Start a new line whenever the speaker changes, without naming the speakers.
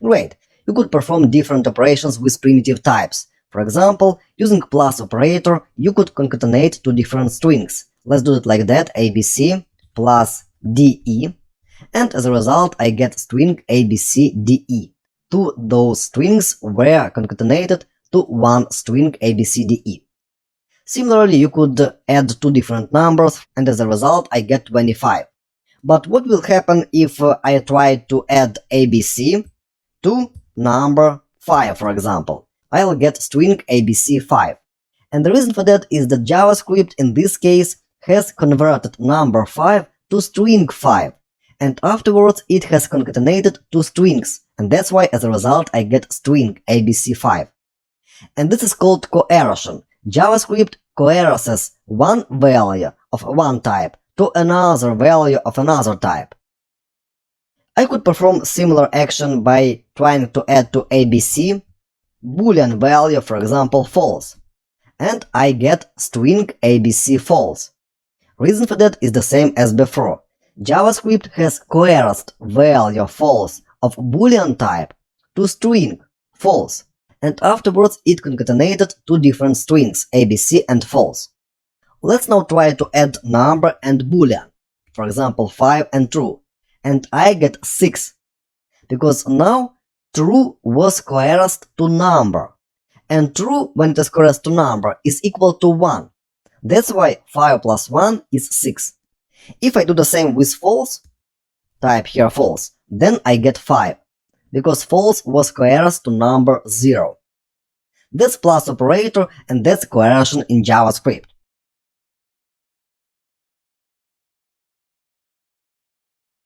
Great, you could perform different operations with primitive types. For example, using plus operator, you could concatenate two different strings. Let's do it like that, ABC plus DE, and as a result I get string ABCDE. Two those strings were concatenated to one string ABCDE. Similarly, you could add two different numbers, and as a result I get 25. But what will happen if I try to add ABC to number 5, for example? I'll get string ABC5. And the reason for that is that JavaScript in this case has converted number 5 to string 5, and afterwards it has concatenated two strings, and that's why as a result I get string ABC5. And this is called coercion. JavaScript coerces one value of one type to another value of another type. I could perform similar action by trying to add to ABC boolean value, for example false, and I get string ABC false. Reason for that is the same as before. JavaScript has coerced value false of boolean type to string false, and afterwards it concatenated two different strings ABC and false. Let's now try to add number and boolean, for example 5 and true, and I get 6, because now true was coerced to number, and true when it is coerced to number is equal to 1. That's why 5 plus 1 is 6. If I do the same with false, type here false, then I get 5, because false was coerced to number 0. That's plus operator, and that's coercion in JavaScript.